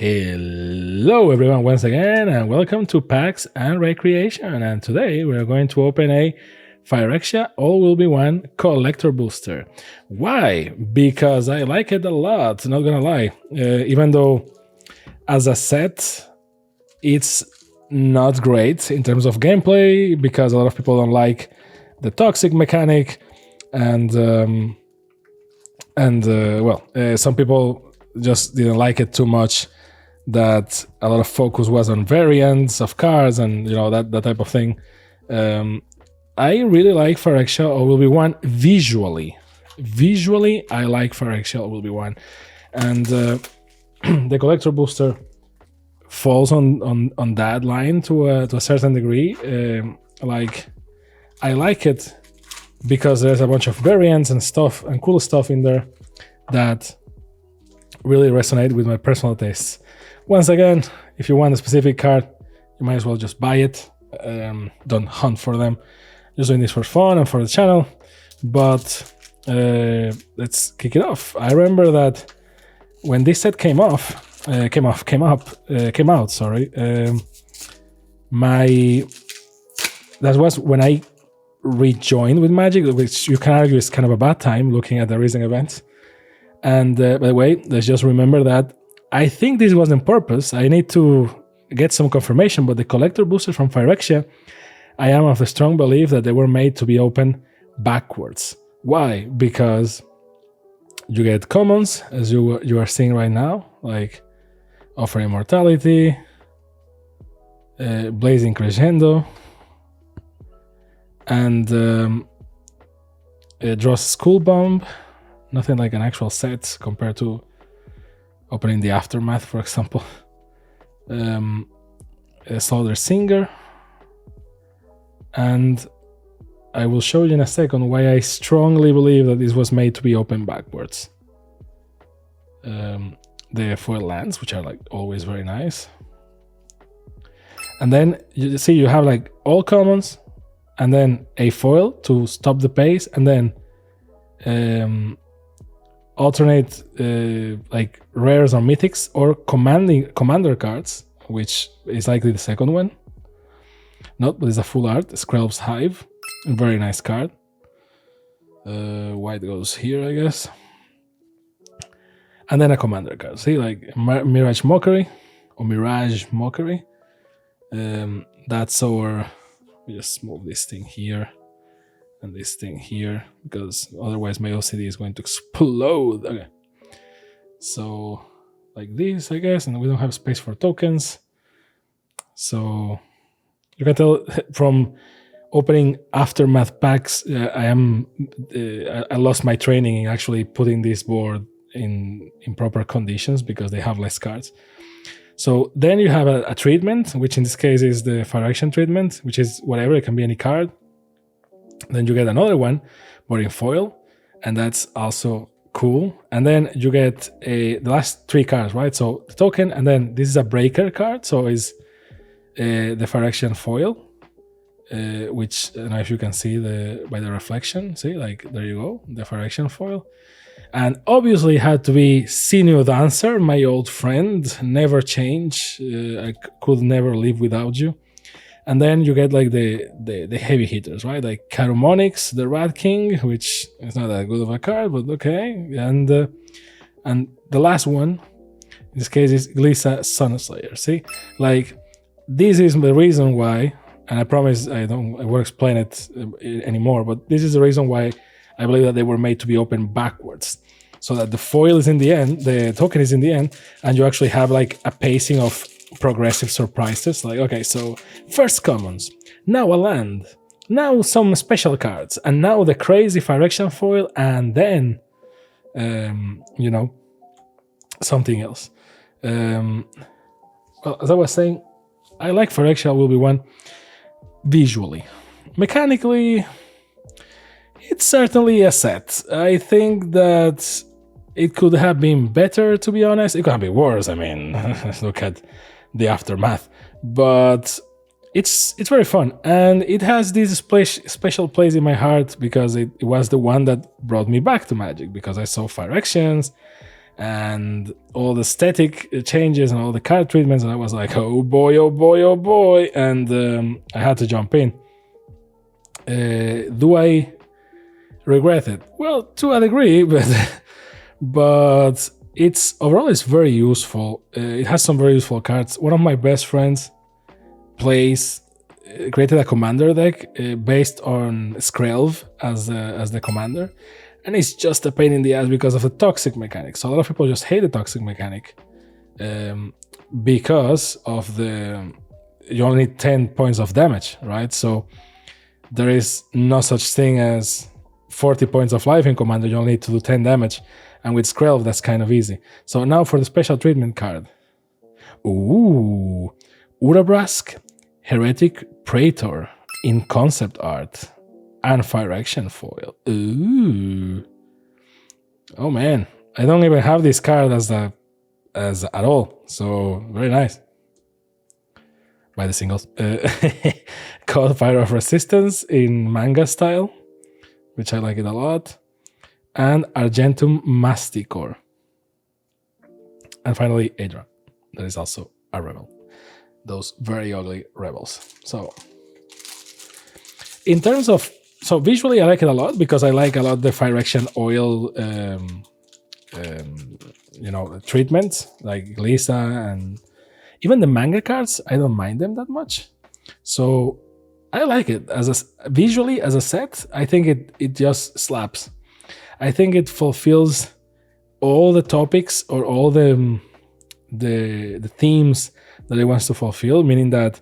Hello everyone once again and welcome to Packs and Recreation, and today we are going to open a Phyrexia All Will Be One collector booster. Why? Because I like it a lot, not gonna lie. Even though as a set it's not great in terms of gameplay, because a lot of people don't like the toxic mechanic, and some people just didn't like it too much, that a lot of focus was on variants of cards and that type of thing. I really like Phyrexia All Will Be One visually. Visually, I like Phyrexia All Will Be One, and the collector booster falls on that line to a certain degree. I like it because there's a bunch of variants and stuff and cool stuff in there that really resonate with my personal tastes. Once again, if you want a specific card, you might as well just buy it. Don't hunt for them. Just doing this for fun and for the channel. But let's kick it off. I remember that when this set came out. That was when I rejoined with Magic, which you can argue is kind of a bad time looking at the recent events. And by the way, let's just remember that I think this was on purpose. I need to get some confirmation, but the collector boosters from Phyrexia, I am of the strong belief that they were made to be open backwards. Why? Because you get commons, as you are seeing right now, like Offer Immortality, Blazing Crescendo, and draws School Bomb. Nothing like an actual set compared to opening the Aftermath, for example. Slaughter Singer. And I will show you in a second why I strongly believe that this was made to be open backwards. The foil lands, which are like always very nice. And then you see you have like all commons, and then a foil to stop the pace, and then alternate like rares or mythics or commander cards, which is likely the second one. Not, but it's a full art. Skrelv's Hive, a very nice card. White goes here, I guess. And then a commander card. See, like Mirage Mockery. That's our. We just move this thing here and this thing here, because otherwise my OCD is going to explode. Okay, so like this, I guess, and we don't have space for tokens. So you can tell from opening Aftermath packs, I lost my training in actually putting this board in proper conditions because they have less cards. So then you have a treatment, which in this case is the Phyrexia treatment, which is whatever, it can be any card. Then you get another one, but in foil, and that's also cool. And then you get the last three cards, right? So the token, and then this is a breaker card, so is the Phyrexia foil, which I don't know if you can see by the reflection. See, like there you go, the Phyrexia foil. And obviously it had to be Sinew Dancer, my old friend, never change. I could never live without you. And then you get like the heavy hitters, right? Like Carumonix, the Rat King, which is not that good of a card, but okay. And the last one, in this case, is Glissa Sunslayer. See, like this is the reason why, and I promise I won't explain it anymore, but this is the reason why I believe that they were made to be open backwards, so that the foil is in the end, the token is in the end, and you actually have like a pacing of progressive surprises. Like, okay, so first commons, now a land, now some special cards, and now the crazy Phyrexia foil, and then something else. Well, as I was saying, I like Phyrexia Will Be One visually. Mechanically, it's certainly a set. I think that it could have been better, to be honest. It could have been worse. I mean, look at the Aftermath. But it's very fun, and it has this special place in my heart because it was the one that brought me back to Magic, because I saw Phyrexians and all the static changes and all the card treatments, and I was like, oh boy, oh boy, oh boy, and I had to jump in. Do I regret it? Well, to a degree, but it's overall it's very useful. It has some very useful cards. One of my best friends created a commander deck based on Skrelv as the commander, and it's just a pain in the ass because of the toxic mechanic. So a lot of people just hate the toxic mechanic because of you only need 10 points of damage, right? So there is no such thing as 40 points of life in commander. You only need to do 10 damage, and with Skrelv that's kind of easy. So now for the special treatment card. Ooh, Urabrask Heretic Praetor in concept art and Phyrexia foil. Ooh. Oh man, I don't even have this card as at all. So very nice. By the singles. Called Fire of Resistance in manga style, which I like it a lot. And Argentum Masticore. And finally, Adra. That is also a rebel. Those very ugly rebels. So, in terms of... So, visually, I like it a lot because I like a lot the Phyrexia oil, treatments, like Lisa and... Even the manga cards, I don't mind them that much. So, I like it. Visually, as a set, I think it just slaps. I think it fulfills all the topics or all the themes that it wants to fulfill, meaning that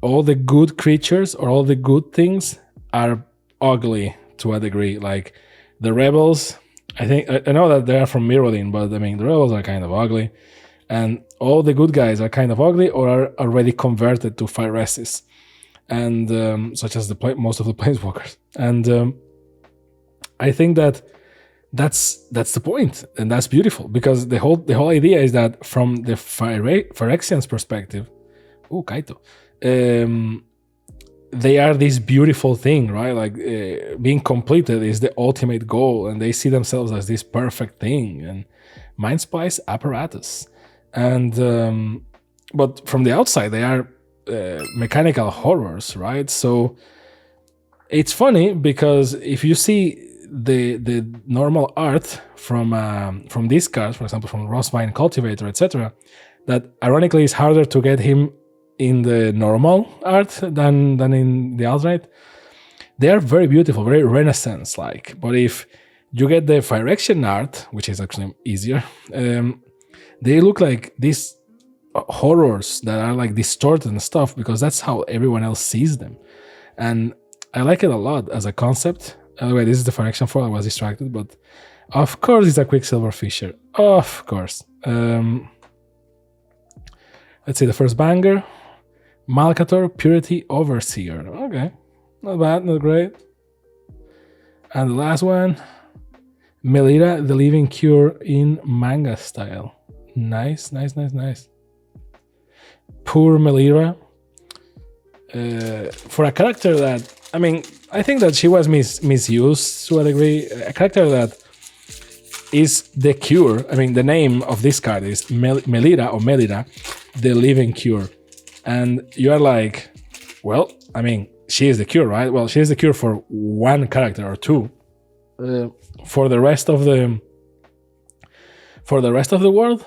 all the good creatures or all the good things are ugly to a degree. Like the rebels, I know that they are from Mirrodin, but I mean the rebels are kind of ugly, and all the good guys are kind of ugly or are already converted to Phyresis, and such as most of the planeswalkers. And I think that's the point, and that's beautiful because the whole idea is that from the Phyrexian's perspective, Kaito, they are this beautiful thing, right? Like being completed is the ultimate goal, and they see themselves as this perfect thing and mind spice apparatus. And but from the outside, they are mechanical horrors, right? So it's funny because if you see the normal art from these cards, for example, from Rosvine Cultivator, etc., that ironically is harder to get him in the normal art than in the alternate. They are very beautiful, very Renaissance-like. But if you get the Phyrexian art, which is actually easier, they look like these horrors that are like distorted and stuff because that's how everyone else sees them. And I like it a lot as a concept. Wait, this is the Phyrexia foil. I was distracted, but of course it's a Quicksilver Fisher. Of course. Let's see, the first banger. Malcator Purity Overseer. Okay. Not bad, not great. And the last one. Melira, the Living Cure in manga style. Nice. Poor Melira. For a character that... I mean, I think that she was misused to a degree. A character that is the cure. I mean, the name of this card is Melira, the Living Cure. And you are like, well, I mean, she is the cure, right? Well, she is the cure for one character or two. For the rest of the world,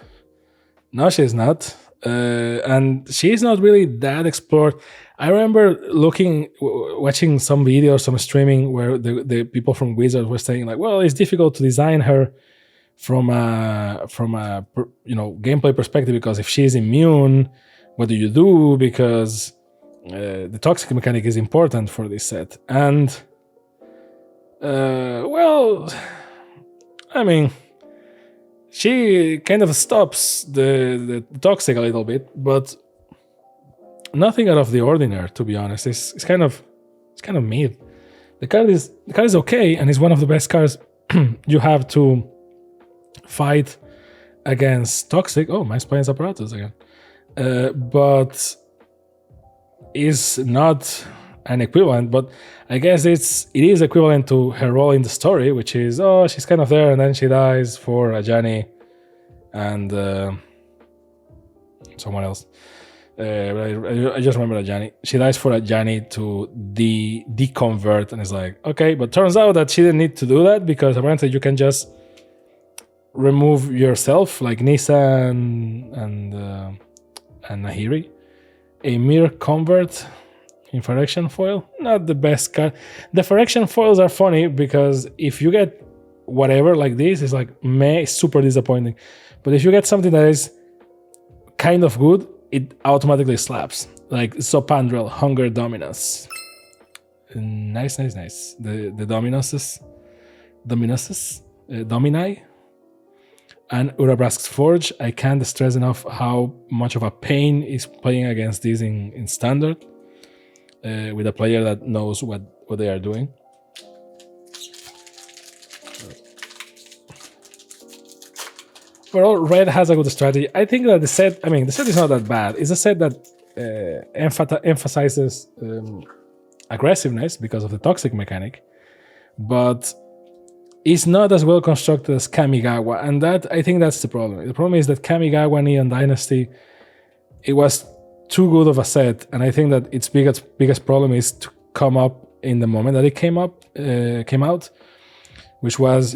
no, she's not. And she's not really that explored. I remember watching some videos, some streaming where the people from Wizards were saying like, well, it's difficult to design her from a gameplay perspective because if she's immune, what do you do? Because the toxic mechanic is important for this set. And well, I mean, she kind of stops the toxic a little bit, but nothing out of the ordinary, to be honest. It's kind of mid. The card is okay, and it's one of the best cards you have to fight against toxic. Oh, my Spine's apparatus again. But is not an equivalent, but I guess it is equivalent to her role in the story, which is, she's kind of there and then she dies for Ajani and someone else. I just remember Ajani. She dies for Ajani to deconvert, and it's like, okay, but turns out that she didn't need to do that because apparently you can just remove yourself, like Nisa and Nahiri. A mere convert in Phyrexia foil, not the best card. The Phyrexia foils are funny because if you get whatever like this, it's like meh, super disappointing. But if you get something that is kind of good, it automatically slaps. Like Sopandrel, Hunger Dominus. Nice. The Dominuses, Domini, and Urabrask's Forge. I can't stress enough how much of a pain is playing against these in standard with a player that knows what they are doing. Overall, Red has a good strategy. I think that the set is not that bad. It's a set that emphasizes aggressiveness because of the toxic mechanic, but it's not as well constructed as Kamigawa, and I think that's the problem. The problem is that Kamigawa Neon Dynasty, it was too good of a set, and I think that its biggest problem is to come up in the moment that it came out, which was,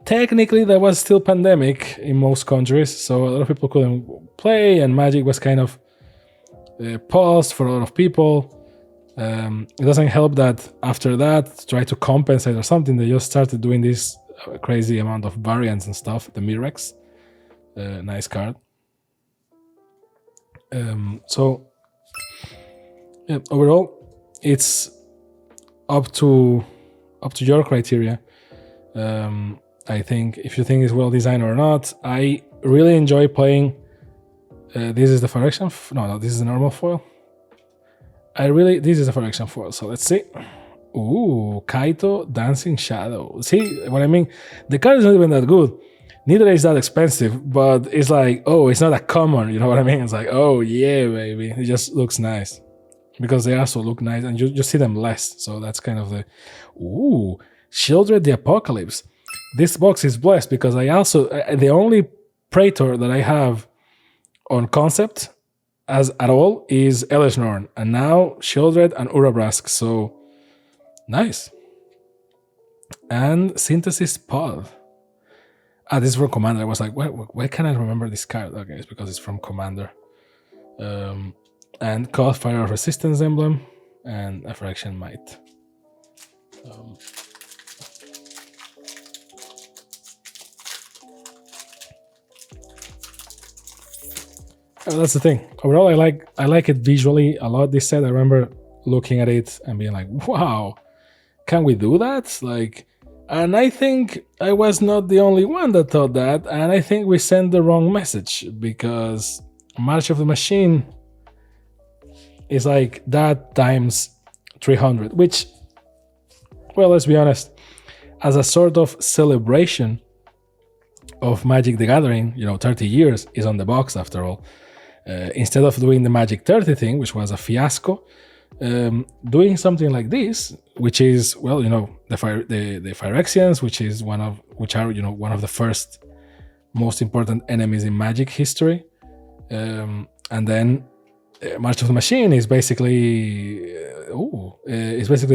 technically there was still pandemic in most countries, so a lot of people couldn't play, and Magic was kind of paused for a lot of people. It doesn't help that after that, to try to compensate or something, they just started doing this crazy amount of variants and stuff. The Mirex, nice card. So yeah, overall, it's up to your criteria. I think if you think it's well designed or not. I really enjoy playing. This is the Phyrexia. No, this is the normal foil. This is a Phyrexia foil. So let's see. Ooh, Kaito Dancing Shadow. See what I mean? The card is not even that good. Neither is that expensive, but it's like, oh, it's not that common. You know what I mean? It's like, oh yeah, baby. It just looks nice because they also look nice, and you see them less. So that's kind of the. Ooh, Shieldred the Apocalypse. This box is blessed because I also the only Praetor that I have on concept as at all is Elishnorn, and now Shieldred and Urabrask. So nice. And Synthesis Pod. This is from Commander. I was like, why can't I remember this card? Okay, it's because it's from Commander. And Cost Fire Resistance Emblem and a Fraction Might. That's the thing. Overall, I like it visually a lot. This set, I remember looking at it and being like, "Wow, can we do that?" And I think I was not the only one that thought that. And I think we sent the wrong message because March of the Machine is like that times 300, which, well, let's be honest, as a sort of celebration of Magic the Gathering, 30 years is on the box after all. Instead of doing the Magic 30 thing, which was a fiasco, doing something like this, which is, well, the Phyrexians, which are one of the first most important enemies in Magic history, and then March of the Machine is basically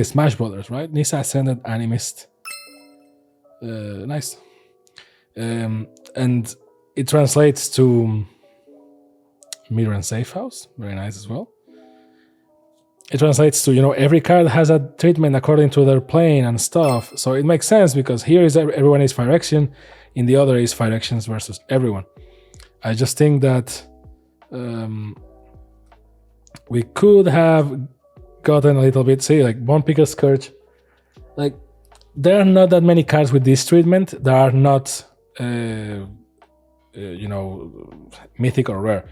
Smash Brothers, right? Nisa Ascended Animist, nice, and it translates to Mirror and Safe House, very nice as well. It translates to, every card has a treatment according to their plane and stuff. So it makes sense because here is everyone is Phyrexian, in the other is Phyrexians versus everyone. I just think that we could have gotten a little bit, Bone Picker Scourge. There are not that many cards with this treatment that are not, mythic or rare.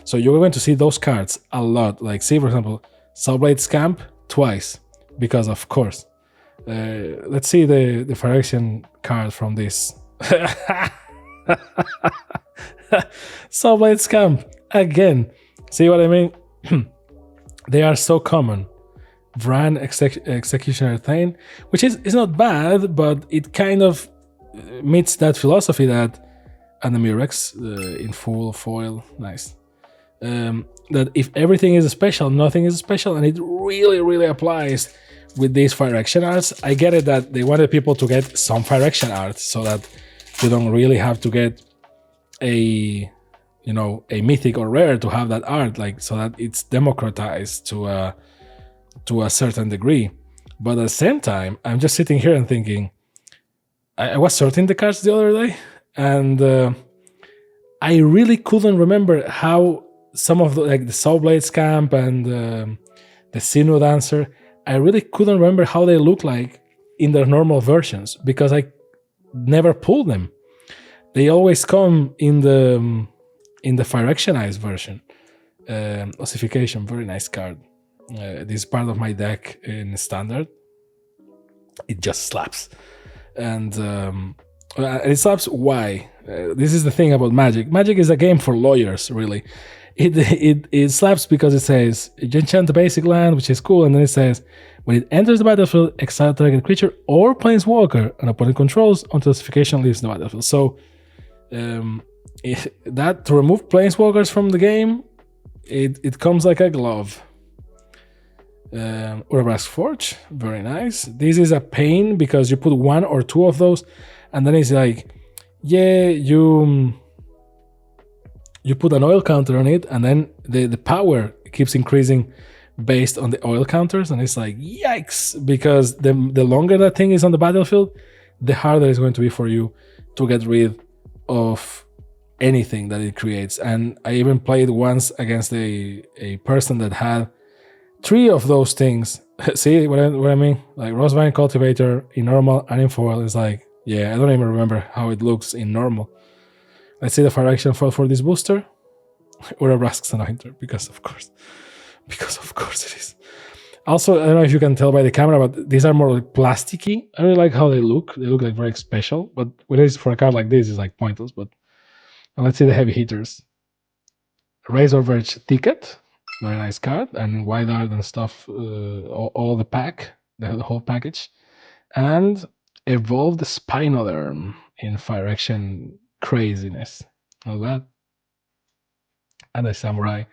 So you're going to see those cards a lot. See, for example, Soulblade Scamp twice, because of course. Let's see the Phyrexian card from this. Soulblade Scamp again. See what I mean? They are so common. Vran Executioner Thane, which is not bad, but it kind of meets that philosophy that and the Murex in full foil. Nice. That if everything is special, nothing is special, and it really, really applies with these Phyrexia arts. I get it that they wanted people to get some Phyrexia art so that you don't really have to get a a mythic or rare to have that art, like, so that it's democratized to a certain degree. But at the same time, I'm just sitting here and thinking, I was sorting the cards the other day, and I really couldn't remember how some of the Soul Blades Camp and the Sinu Dancer, I really couldn't remember how they look like in their normal versions, because I never pulled them. They always come in the Phyrexionized version. Ossification, very nice card. This is part of my deck in Standard. It just slaps. And it slaps. Why? This is the thing about Magic. Magic is a game for lawyers, really. It slaps because it says, you enchant the basic land, which is cool, and then it says, when it enters the battlefield, exile target creature or planeswalker an opponent controls until ossification leaves the battlefield. So that to remove planeswalkers from the game, it comes like a glove. Urabrask Forge, very nice. This is a pain because you put one or two of those, and then it's like, yeah, you put an oil counter on it, and then the power keeps increasing based on the oil counters, and it's like, yikes, because the longer that thing is on the battlefield, the harder it's going to be for you to get rid of anything that it creates. And I even played once against a person that had 3 of those things. See what I mean? Like Rosevine Cultivator in normal and in foil is like, yeah, I don't even remember how it looks in normal. Let's see the Phyrexia foil for this booster. Urabrask's Anointer, because of course it is. Also, I don't know if you can tell by the camera, but these are more like plasticky. I really like how they look. They look like very special, but when it's for a card like this, it's like pointless. But let's see the heavy hitters. Razor Verge Ticket, very nice card, and Wide Art and stuff, all the pack, the whole package. And Evolved Spinoderm in Phyrexian craziness. All that. And the Samurai,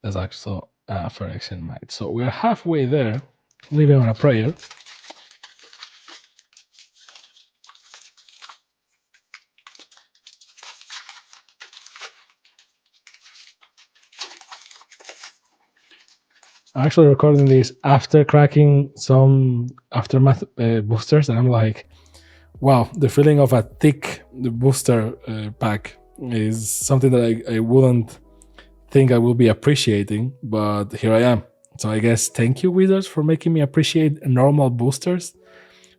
that's also Phyrexian Might. So we're halfway there, living on a prayer. I'm actually recording this after cracking some Aftermath boosters, and I'm like, wow, the feeling of a thick booster pack is something that I wouldn't think I will be appreciating, but here I am. So I guess thank you, Wizards, for making me appreciate normal boosters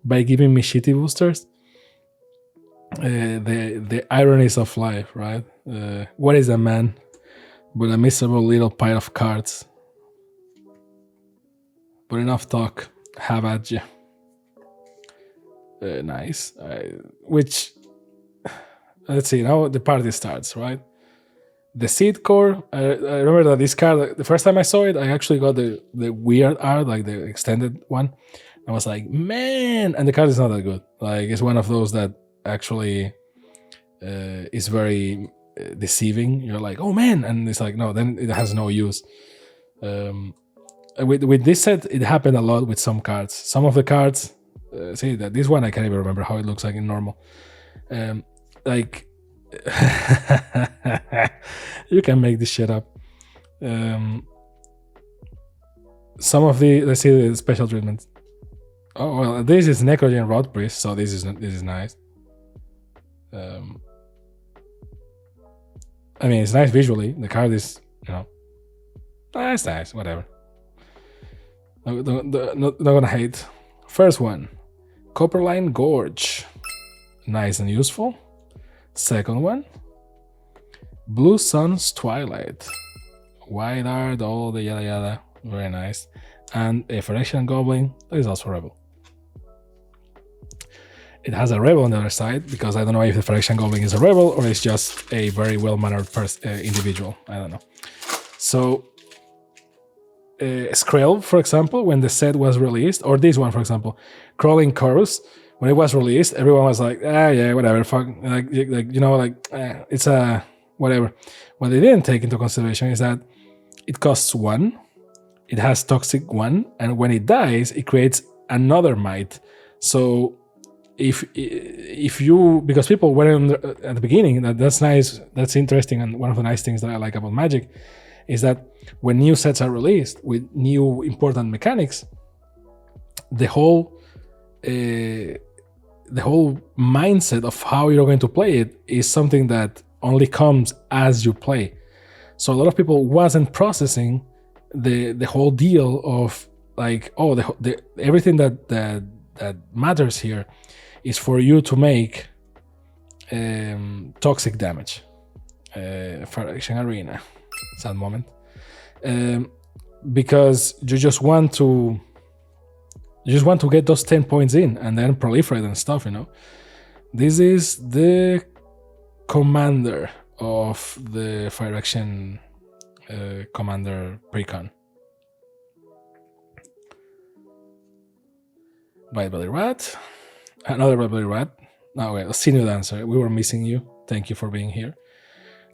by giving me shitty boosters. The ironies of life, right? What is a man but a miserable little pile of cards? But enough talk. Have at you. Nice. Which, let's see, now the party starts, right? The Seed Core, I remember that this card, the first time I saw it, I actually got the weird art, like the extended one. I was like, man, and the card is not that good. Like, it's one of those that actually is very deceiving. You're like, oh man, and it's like, no, then it has no use. With this set, it happened a lot with some cards. Some of the cards, see that this one I can't even remember how it looks like in normal. Like, you can make this shit up. Some of the, let's see the special treatments. Oh well, this is Necrogen Rod Priest, so this is nice. I mean, it's nice visually. The card is, it's nice, whatever. Not gonna hate. First one, Copperline Gorge, nice and useful. Second one, Blue Sun's Twilight, Wide Art, all the yada yada, very nice. And a Phyrexian Goblin that is also Rebel. It has a Rebel on the other side, because I don't know if the Phyrexian Goblin is a Rebel or it's just a very well-mannered individual. I don't know. So, Skrell, for example, when the set was released, or this one, for example, Crawling Chorus, when it was released, everyone was like, yeah, whatever, fuck, it's a whatever. What they didn't take into consideration is that it costs 1, it has toxic 1, and when it dies, it creates another might. So if you, because people went at the beginning, that's nice, that's interesting, and one of the nice things that I like about Magic is that when new sets are released with new important mechanics, the whole mindset of how you're going to play it is something that only comes as you play. So a lot of people wasn't processing the whole deal of like, everything that matters here is for you to make toxic damage. Phyrexia Arena, sad moment, because you just want to get those 10 points in and then proliferate and stuff, This is the commander of the Phyrexian commander precon. White Belly Rat, another White Belly Rat. Okay, senior dancer, we were missing you. Thank you for being here.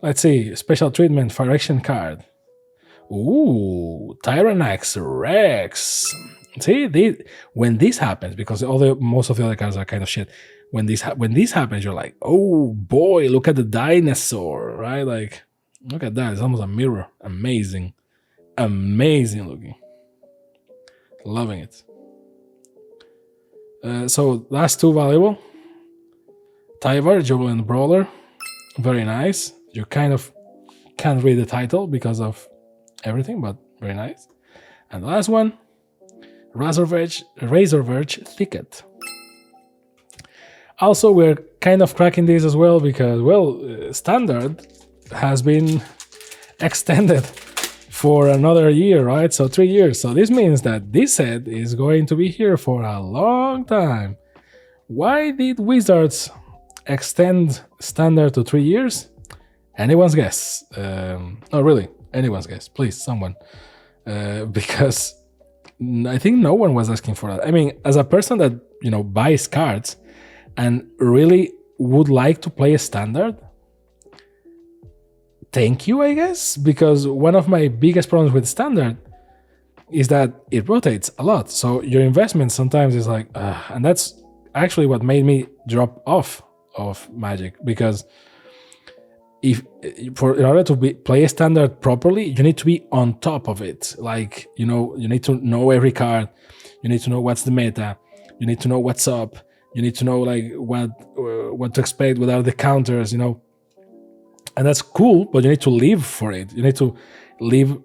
Let's see, special treatment, Phyrexian card. Ooh, Tyrannax Rex. See, when this happens, because most of the other cards are kind of shit. When this happens, you're like, oh boy, look at the dinosaur, right? Like, look at that, it's almost a mirror. Amazing looking. Loving it. So last 2 valuable. Tyvar, Jubilant Brawler, very nice. You kind of can't read the title because of everything, but very nice. And the last one, Razor Verge Thicket. Also, we're kind of cracking this as well because, Standard has been extended for another year, right? So 3 years. So this means that this set is going to be here for a long time. Why did Wizards extend Standard to 3 years? Anyone's guess. Not really. Anyone's guess. Please, someone. Because I think no one was asking for that. I mean, as a person that, buys cards and really would like to play a Standard, thank you, I guess, because one of my biggest problems with Standard is that it rotates a lot. So your investment sometimes is like, and that's actually what made me drop off of Magic, because in order to play a Standard properly, you need to be on top of it. Like, you need to know every card. You need to know what's the meta. You need to know what's up. You need to know like what to expect, what are the counters, And that's cool, but you need to live for it. You need to live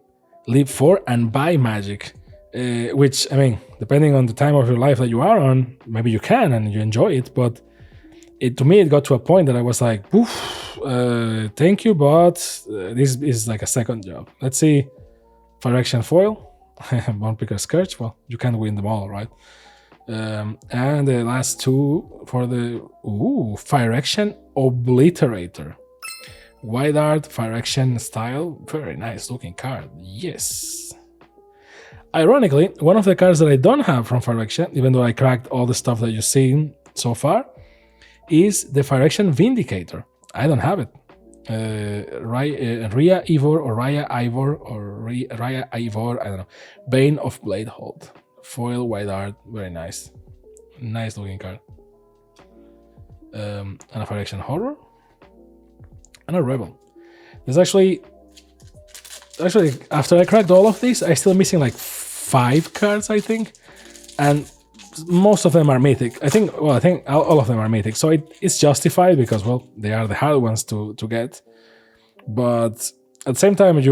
for and buy Magic, which, I mean, depending on the time of your life that you are on, maybe you can and you enjoy it, but to me, it got to a point that I was like, thank you, but this is like a second job. Let's see, Phyrexian Foil, Bone Picker Scourge. Well, you can't win them all, right? And the last 2 for the Phyrexian Obliterator. Wide art, Phyrexian style, very nice looking card, yes. Ironically, one of the cards that I don't have from Phyrexia, even though I cracked all the stuff that you've seen so far, is the Phyrexian Vindicator. I don't have it. Rhea Ivor or Raya Ivor or Raya Ivor, I don't know. Bane of Bladehold. Foil, wide art, very nice. Nice looking card. And a Phyrexian Horror. And a Rebel. There's actually, after I cracked all of these, I'm still missing like 5 cards, I think. And most of them are mythic. I think all of them are mythic. So it's justified because, well, they are the hard ones to get. But at the same time, I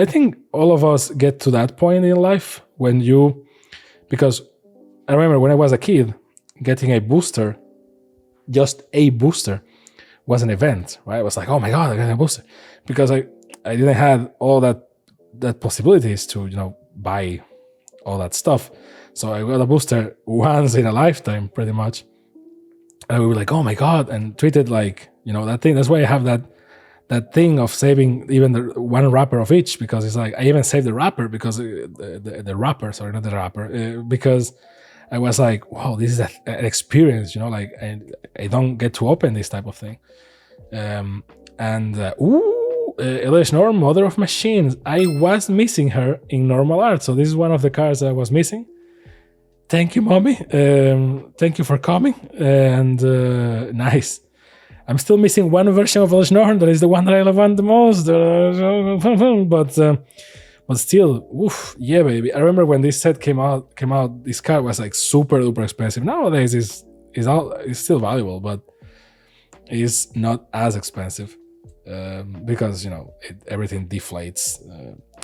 think all of us get to that point in life when because I remember when I was a kid, getting a booster, just a booster, was an event, right? I was like, oh my God, I got a booster. Because I didn't have all that possibilities to, buy all that stuff. So I got a booster once in a lifetime, pretty much. And we were like, oh my God, and treated like, that thing. That's why I have that thing of saving even the one wrapper of each, because it's like, I even saved the wrapper because the wrapper, sorry, not the wrapper, because I was like, wow, this is an experience, like I don't get to open this type of thing. Elish Norm, Mother of Machines. I was missing her in normal art, so this is one of the cards I was missing. Thank you, mommy. Thank you for coming. And nice. I'm still missing one version of Elish Norm that is the one that I love the most. But still, oof, yeah, baby. I remember when this set came out. This card was like super duper expensive. Nowadays, it's still valuable, but it's not as expensive because everything deflates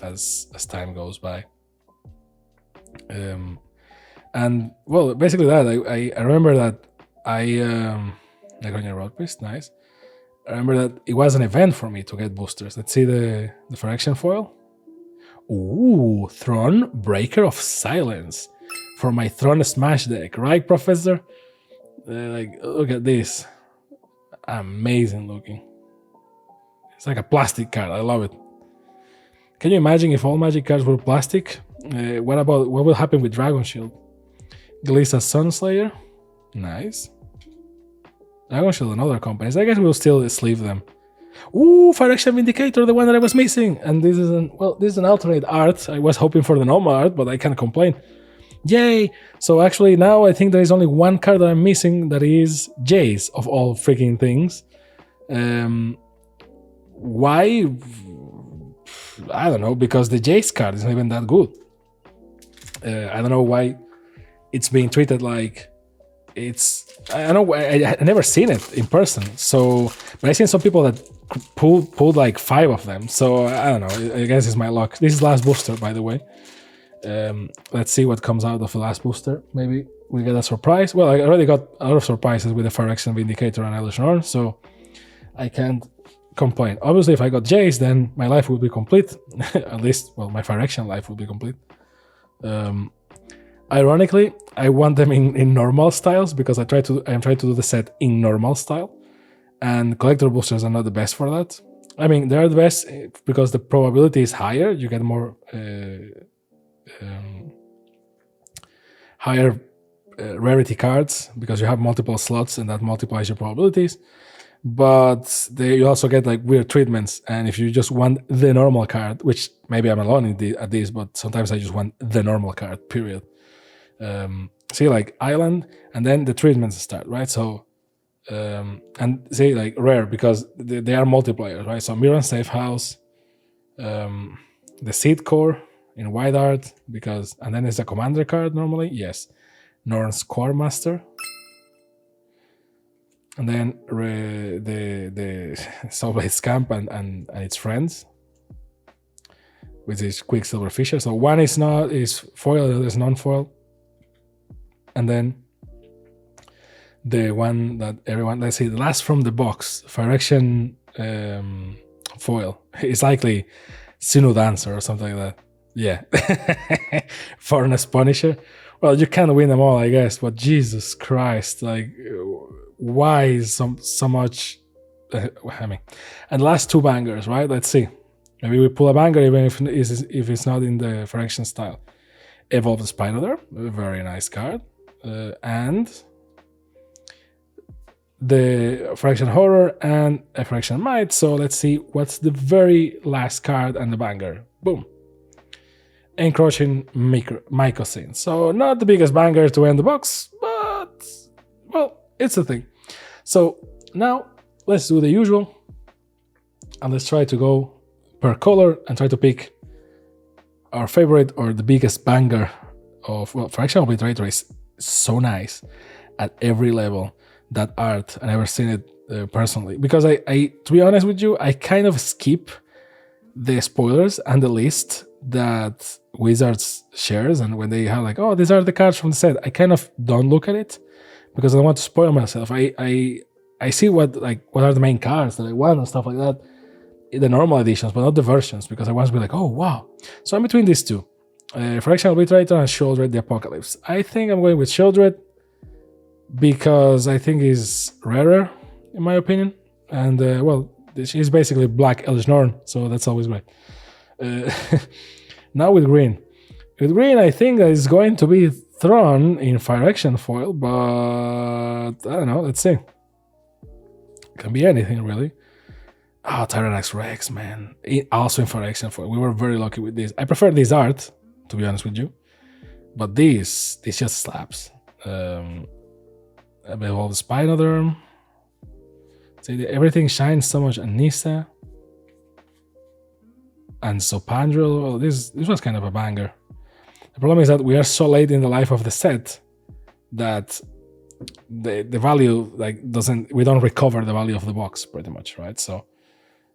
as time goes by. And well, basically that I remember that like on your road piece, nice. I remember that it was an event for me to get boosters. Let's see the Phyrexia foil. Ooh, Throne Breaker of Silence for my Throne Smash deck, right, Professor? Look at this. Amazing looking. It's like a plastic card. I love it. Can you imagine if all Magic cards were plastic? What will happen with Dragon Shield? Glissa Sunslayer. Nice. Dragon Shield and other companies. I guess we'll still sleeve them. Ooh, Phyrexia Vindicator, the one that I was missing. And this is an alternate art. I was hoping for the normal art, but I can't complain. Yay! So actually now I think there is only one card that I'm missing, that is Jace of all freaking things. Why? I don't know, because the Jace card is not even that good. I don't know why it's being treated like it's... I don't know, I never seen it in person, but I've seen some people that pulled like 5 of them, so I don't know, I guess it's my luck. This is last booster, by the way. Let's see what comes out of the last booster. Maybe we get a surprise. Well, I already got a lot of surprises with the Phyrexia Vindicator and Elish Norn, so I can't complain. Obviously, if I got Jace, then my life would be complete. At least, well, my Phyrexia life would be complete. Ironically, I want them in normal styles because I'm trying to do the set in normal style, and collector boosters are not the best for that. I mean, they are the best because the probability is higher. You get more higher rarity cards because you have multiple slots and that multiplies your probabilities. But you also get like weird treatments, and if you just want the normal card, which maybe I'm alone at this, but sometimes I just want the normal card, period. See, like Island, and then the treatments start, right? So, and say like rare because they are multipliers, right? So Miran Safe House, the Seed Core in Wide Art, and then it's a commander card normally, yes. Norn's Core Master, and then the Soulblade Scamp and its friends, which is Quicksilver Fisher. So one is foil, the other is non-foil. And then the one that everyone, let's see, the last from the box, Phyrexian foil. It's likely Sinu Dancer or something like that. Yeah. Furnace Punisher. Well, you can't win them all, I guess, but Jesus Christ, like, why is so much? I mean, and last 2 bangers, right? Let's see. Maybe we pull a banger even if it's not in the Phyrexian style. Evolved Spinosaur, a very nice card. And the Phyrexian Horror and a Phyrexian Might. So let's see what's the very last card and the banger. Boom. Encroaching Mycosine. So not the biggest banger to end the box, but well, it's a thing. So now let's do the usual and let's try to go per color and try to pick our favorite or the biggest banger of, well, Phyrexia Obliterator is so nice at every level. That art, I never seen it personally, because I to be honest with you, I kind of skip the spoilers and the list that Wizards shares, and when they have like, oh, these are the cards from the set, I kind of don't look at it because I don't want to spoil myself. I see what are the main cards that I want and stuff like that in the normal editions, but not the versions, because I want to be like, oh wow. So I'm between these two, Phyrexia Obliterator and Sheoldred the Apocalypse. I think I'm going with Sheoldred because I think he's rarer in my opinion, and well, she's basically black Elish Norn, so that's always great. Now with green, I think that it's going to be Throne in Phyrexia foil, but I don't know. Let's see. Can be anything really. Oh, Tyrannosaurus Rex, man. Also in Phyrexia foil. We were very lucky with this. I prefer this art, to be honest with you, but this just slaps. A bit of Spinoderm. See, everything shines so much. Anissa and Sopandrel. Well, this was kind of a banger. The problem is that we are so late in the life of the set that the value we don't recover the value of the box pretty much, right? So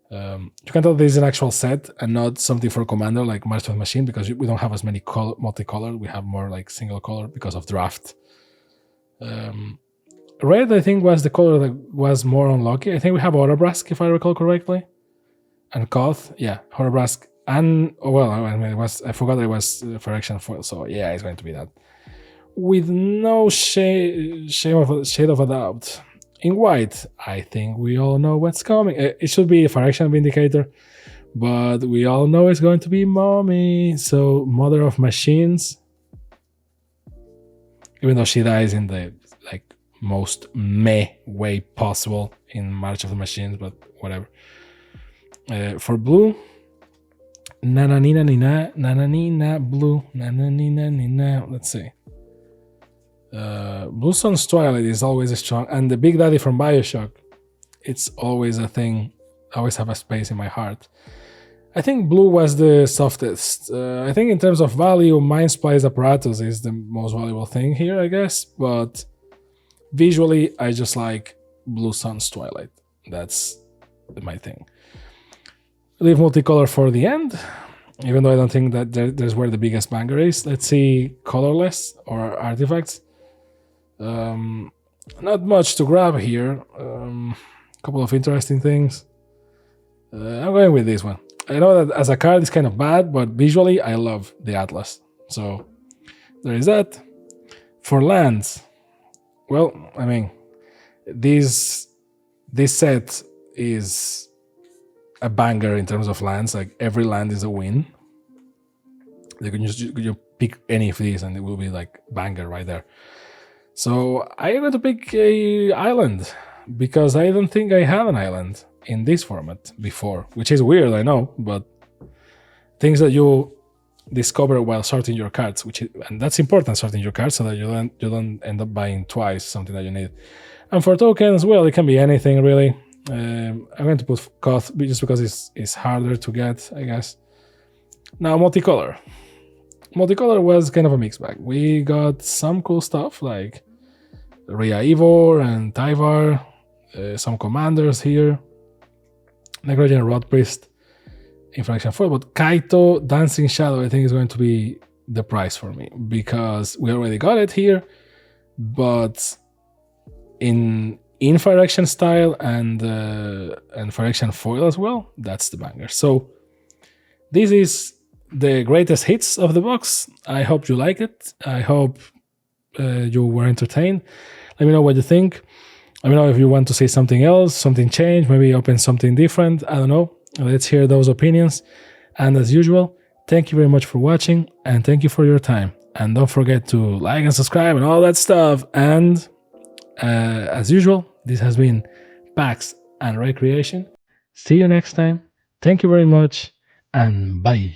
you can tell this is an actual set and not something for Commander like March of the Machine, because we don't have as many multicolored. We have more like single color because of draft. Red, I think, was the color that was more unlucky. I think we have Orobrask, if I recall correctly, and Koth. Yeah, Orobrask, and I forgot that it was Phyrexia foil. So yeah, it's going to be that with no shade of a doubt. In white, I think we all know what's coming. It should be a Phyrexia Vindicator, but we all know it's going to be Mommy. So Mother of Machines, even though she dies in the most meh way possible in March of the Machines, but whatever. For blue, Nananina Nina, Nananina blue, Nananina Nina. Let's see. Blue Sun's Twilight is always strong, and the Big Daddy from Bioshock, it's always a thing. I always have a space in my heart. I think blue was the softest. I think in terms of value, Mind Splice Apparatus is the most valuable thing here, I guess, but visually, I just like Blue Sun's Twilight. That's my thing. Leave multicolor for the end, even though I don't think that there's where the biggest banger is. Let's see colorless or artifacts. Not much to grab here. A couple of interesting things. I'm going with this one. I know that as a card it's kind of bad, but visually I love the Atlas. So there is that. For lands, well, I mean, this set is a banger in terms of lands. Like every land is a win. You can just pick any of these and it will be like banger right there. So I'm going to pick a island because I don't think I have an island in this format before, which is weird, I know, but things that you discover while sorting your cards, and that's important, sorting your cards so that you don't end up buying twice something that you need. And for tokens, well, it can be anything really. I'm going to put Koth just because it's harder to get, I guess. Now multicolor. Multicolor was kind of a mixed bag. We got some cool stuff like Rhea Ivor and Tyvar, some commanders here, Necrogen Rod Priest, Infraction 4, but Kaito Dancing Shadow I think is going to be the prize for me because we already got it here, but in Phyrexia style and Phyrexia foil as well, that's the banger. So this is the greatest hits of the box. I hope you like it. I hope you were entertained. Let me know what you think. Let me know if you want to see something else, something change, maybe open something different. I don't know. Let's hear those opinions. And as usual, thank you very much for watching and thank you for your time. And don't forget to like and subscribe and all that stuff. And as usual, this has been Pax and Recreation. See you next time. Thank you very much and bye.